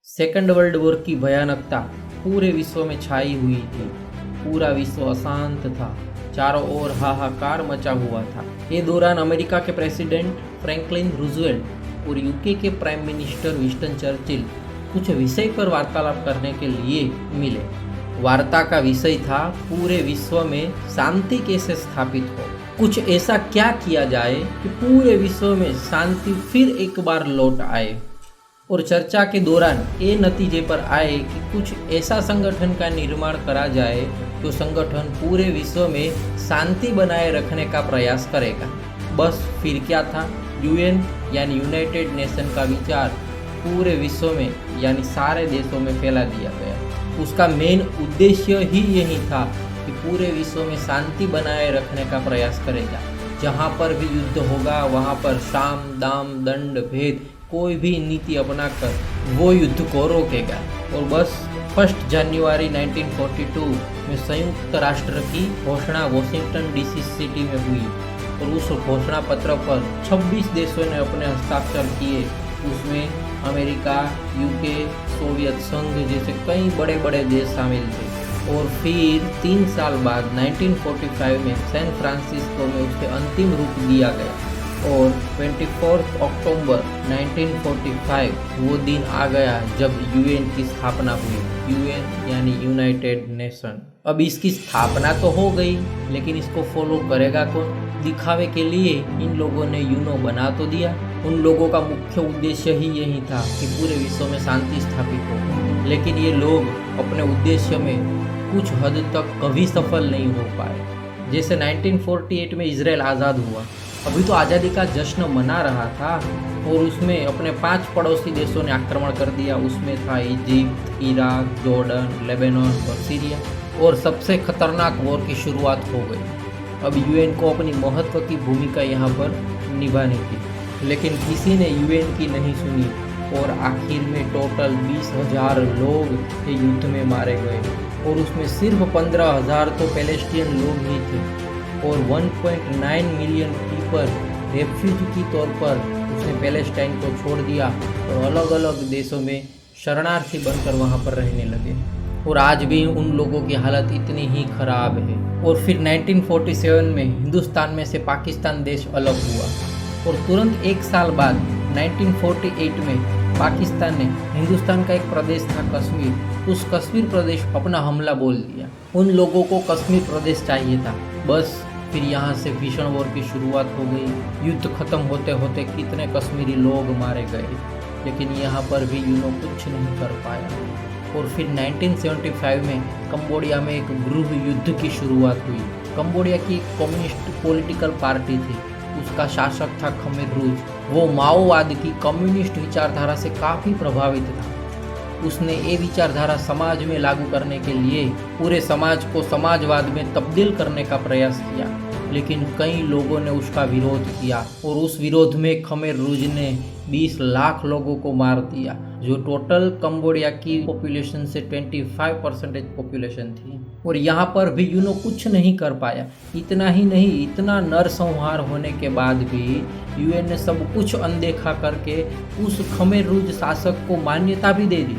Second world war की भयानकता पूरे विश्व में छाई हुई थी। पूरा विश्व अशांत था, चारों ओर हाहाकार मचा हुआ था। ये दौरान अमेरिका के प्रेसिडेंट फ्रैंकलिन रूजवेल्ट और यूके के प्राइम मिनिस्टर विंस्टन चर्चिल कुछ विषय पर वार्तालाप करने के लिए मिले। वार्ता का विषय था पूरे विश्व में शांति कैसे स्थापित हो, कुछ ऐसा क्या किया जाए कि पूरे विश्व में शांति फिर एक बार लौट आए। और चर्चा के दौरान ये नतीजे पर आए कि कुछ ऐसा संगठन का निर्माण करा जाए जो संगठन पूरे विश्व में शांति बनाए रखने का प्रयास करेगा। बस फिर क्या था, यूएन यानी यूनाइटेड नेशन का विचार पूरे विश्व में यानी सारे देशों में फैला दिया गया। उसका मेन उद्देश्य ही यही था कि पूरे विश्व में शांति बनाए रखने का प्रयास करेगा। जहाँ पर भी युद्ध होगा वहाँ पर साम दाम दंड भेद कोई भी नीति अपनाकर वो युद्ध को रोकेगा। और बस 1 जनवरी 1942 में संयुक्त राष्ट्र की घोषणा वॉशिंगटन डीसी सिटी में हुई और उस घोषणा पत्र पर 26 देशों ने अपने हस्ताक्षर किए। उसमें अमेरिका, यूके, सोवियत संघ जैसे कई बड़े बड़े देश शामिल थे। और फिर 3 साल बाद 1945 में सैन फ्रांसिस्को में उसके अंतिम रूप दिया गया। और 24 अक्टूबर 1945 वो दिन आ गया जब यूएन की स्थापना हुई। यूएन यानी यूनाइटेड नेशन। अब इसकी स्थापना तो हो गई, लेकिन इसको फॉलो करेगा कौन? दिखावे के लिए इन लोगों ने यूनो बना तो दिया। उन लोगों का मुख्य उद्देश्य ही यही था कि पूरे विश्व में शांति स्थापित हो, लेकिन ये लोग अपने उद्देश्य में कुछ हद तक कभी सफल नहीं हो पाए। जैसे 1948 में इजराइल आज़ाद हुआ, अभी तो आज़ादी का जश्न मना रहा था और उसमें अपने 5 पड़ोसी देशों ने आक्रमण कर दिया। उसमें था इजिप्ट, इराक, जॉर्डन, लेबनान और सीरिया। और सबसे खतरनाक वॉर की शुरुआत हो गई। अब यूएन को अपनी महत्व की भूमिका यहाँ पर निभानी थी, लेकिन किसी ने यूएन की नहीं सुनी और आखिर में टोटल 20,000 लोग ये युद्ध में मारे गए और उसमें सिर्फ 15,000 तो पैलेस्टीन लोग ही थे और 1.9 मिलियन पीपल रेफ्यूजी के तौर पर उसने पैलेस्टाइन को छोड़ दिया और अलग अलग देशों में शरणार्थी बनकर वहाँ पर रहने लगे। और आज भी उन लोगों की हालत इतनी ही खराब है। और फिर 1947 में हिंदुस्तान में से पाकिस्तान देश अलग हुआ और तुरंत 1 साल बाद 1948 में पाकिस्तान ने हिंदुस्तान का एक प्रदेश था कश्मीर, उस कश्मीर प्रदेश पर अपना हमला बोल दिया। उन लोगों को कश्मीर प्रदेश चाहिए था। बस फिर यहाँ से भीषण वॉर की शुरुआत हो गई। युद्ध खत्म होते होते कितने कश्मीरी लोग मारे गए, लेकिन यहाँ पर भी यूनो कुछ नहीं कर पाया। और फिर 1975 में कंबोडिया में एक गृह युद्ध की शुरुआत हुई। कंबोडिया की एक कम्युनिस्ट पॉलिटिकल पार्टी थी, उसका शासक था खमेर रूज। वो माओवाद की कम्युनिस्ट विचारधारा से काफ़ी प्रभावित था। उसने ये विचारधारा समाज में लागू करने के लिए पूरे समाज को समाजवाद में तब्दील करने का प्रयास किया, लेकिन कई लोगों ने उसका विरोध किया और उस विरोध में खमेर रूज ने 20 लाख लोगों को मार दिया, जो टोटल कंबोडिया की पॉपुलेशन से 25% पॉपुलेशन थी। और यहाँ पर भी यूनो कुछ नहीं कर पाया। इतना ही नहीं, इतना नरसंहार होने के बाद भी यूएन ने सब कुछ अनदेखा करके उस खमेर रूज शासक को मान्यता भी दे दी।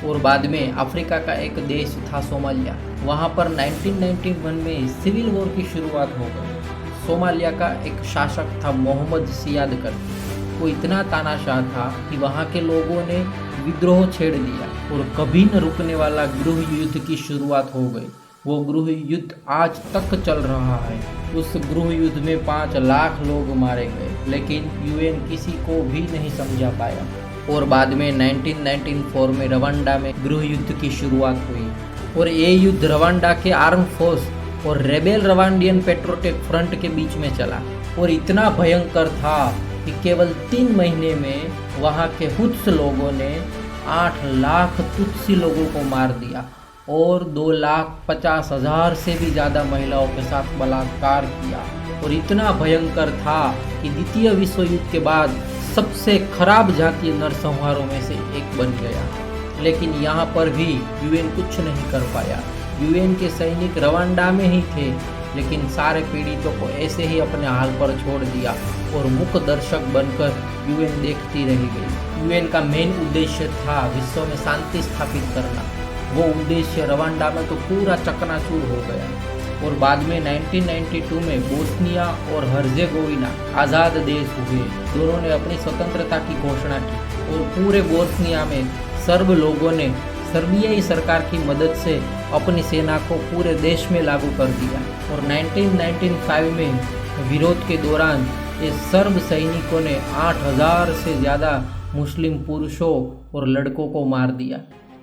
और बाद में अफ्रीका का एक देश था सोमालिया, वहाँ पर 1991 में सिविल वॉर की शुरुआत हो गई। सोमालिया का एक शासक था मोहम्मद सियाद करके। वो इतना तानाशाह था कि वहाँ के लोगों ने विद्रोह छेड़ दिया और कभी न रुकने वाला गृह युद्ध की शुरुआत हो गई। वो गृह युद्ध आज तक चल रहा है। उस गृह युद्ध में 5 लाख लोग मारे गए, लेकिन यूएन किसी को भी नहीं समझा पाया। और बाद में 1994 में रवांडा में गृह युद्ध की शुरुआत हुई और ये युद्ध रवांडा के आर्म फोर्स और रेबेल रवांडियन पेट्रोटेक फ्रंट के बीच में चला और इतना भयंकर था कि केवल 3 महीने में वहाँ के हुत्स लोगों ने 8 लाख तुत्सी लोगों को मार दिया और 2,50,000 से भी ज़्यादा महिलाओं के साथ बलात्कार किया। और इतना भयंकर था कि द्वितीय विश्व युद्ध के बाद सबसे खराब जातीय नरसंहारों में से एक बन गया। लेकिन यहाँ पर भी यूएन कुछ नहीं कर पाया। यूएन के सैनिक रवांडा में ही थे, लेकिन सारे पीड़ितों को ऐसे ही अपने हाल पर छोड़ दिया और मुख्य दर्शक बनकर यूएन देखती रह गई। यूएन का मेन उद्देश्य था विश्व में शांति स्थापित करना। वो उद्देश्य रवांडा में तो पूरा चकनाचूर हो गया और बाद में 1992 में बोस्निया और हर्जेगोविना आज़ाद देश हुए। दोनों ने अपनी स्वतंत्रता की घोषणा की और पूरे बोस्निया में सर्ब लोगों ने सर्बियाई सरकार की मदद से अपनी सेना को पूरे देश में लागू कर दिया और 1995 में विरोध के दौरान ये सर्ब सैनिकों ने 8,000 से ज़्यादा मुस्लिम पुरुषों और लड़कों को मार दिया।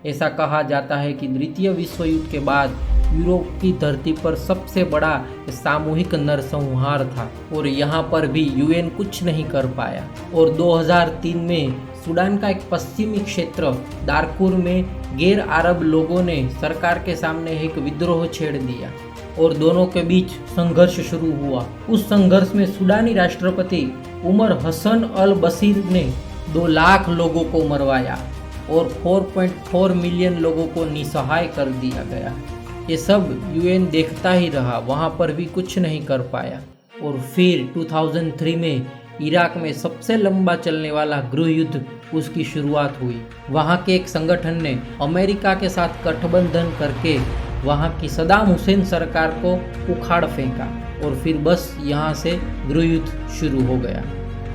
ऐसा कहा जाता है कि द्वितीय विश्व युद्ध के बाद यूरोप की धरती पर सबसे बड़ा सामूहिक नरसंहार था और यहाँ पर भी यूएन कुछ नहीं कर पाया। और 2003 में सूडान का एक पश्चिमी क्षेत्र दारफुर में गैर अरब लोगों ने सरकार के सामने एक विद्रोह छेड़ दिया और दोनों के बीच संघर्ष शुरू हुआ। उस संघर्ष में सूडानी राष्ट्रपति उमर हसन अल बशीर ने 2 लाख लोगों को मरवाया और 4.4 मिलियन लोगों को निसहाय कर दिया गया। ये सब यूएन देखता ही रहा, वहाँ पर भी कुछ नहीं कर पाया। और फिर 2003 में इराक में सबसे लंबा चलने वाला गृह युद्ध उसकी शुरुआत हुई। वहाँ के एक संगठन ने अमेरिका के साथ गठबंधन करके वहाँ की सद्दाम हुसैन सरकार को उखाड़ फेंका और फिर बस यहाँ से गृह युद्ध शुरू हो गया।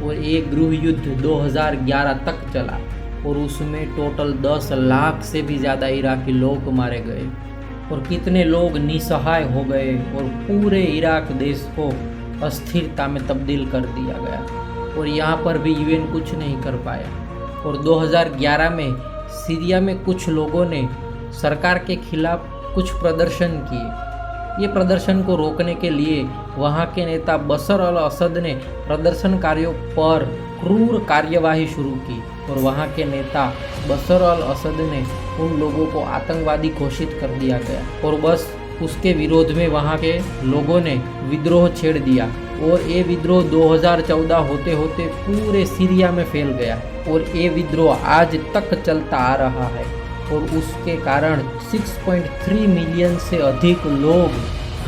और ये गृह युद्ध 2011 तक चला और उसमें टोटल 10 लाख से भी ज़्यादा इराकी लोग मारे गए और कितने लोग निसहाय हो गए और पूरे इराक देश को अस्थिरता में तब्दील कर दिया गया और यहाँ पर भी यूएन कुछ नहीं कर पाया। और 2011 में सीरिया में कुछ लोगों ने सरकार के खिलाफ कुछ प्रदर्शन किए। ये प्रदर्शन को रोकने के लिए वहाँ के नेता बशर अल असद ने प्रदर्शनकारियों पर क्रूर कार्यवाही शुरू की और वहाँ के नेता बशर अल असद ने उन लोगों को आतंकवादी घोषित कर दिया गया और बस उसके विरोध में वहाँ के लोगों ने विद्रोह छेड़ दिया और ये विद्रोह 2014 होते होते पूरे सीरिया में फैल गया और ये विद्रोह आज तक चलता आ रहा है और उसके कारण 6.3 मिलियन से अधिक लोग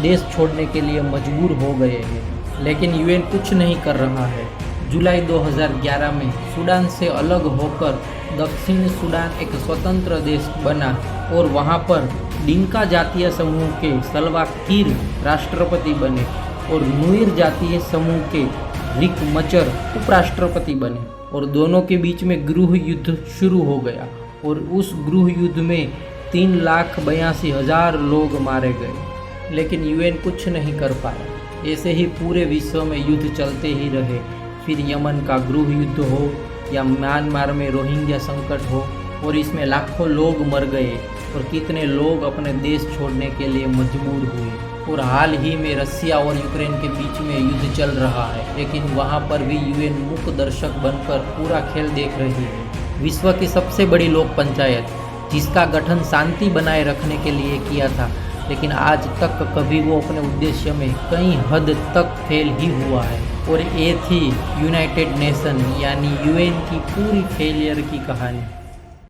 देश छोड़ने के लिए मजबूर हो गए हैं। लेकिन यूएन कुछ नहीं कर रहा है। जुलाई 2011 में सूडान से अलग होकर दक्षिण सूडान एक स्वतंत्र देश बना और वहाँ पर डिंका जातीय समूह के सल्वा किर राष्ट्रपति बने और नुइर जातीय समूह के रिक मचर उपराष्ट्रपति बने और दोनों के बीच में गृह युद्ध शुरू हो गया और उस गृह युद्ध में 3,82,000 लोग मारे गए। लेकिन यूएन कुछ नहीं कर पाया। ऐसे ही पूरे विश्व में युद्ध चलते ही रहे। फिर यमन का गृह युद्ध हो या म्यांमार में रोहिंग्या संकट हो और इसमें लाखों लोग मर गए और कितने लोग अपने देश छोड़ने के लिए मजबूर हुए। और हाल ही में रसिया और यूक्रेन के बीच में युद्ध चल रहा है, लेकिन वहाँ पर भी यूएन मुख्य दर्शक बनकर पूरा खेल देख रही है। विश्व की सबसे बड़ी लोक पंचायत जिसका गठन शांति बनाए रखने के लिए किया था, लेकिन आज तक कभी वो अपने उद्देश्य में कई हद तक फेल ही हुआ है। और ये थी यूनाइटेड नेशन यानी यूएन की पूरी फेलियर की कहानी।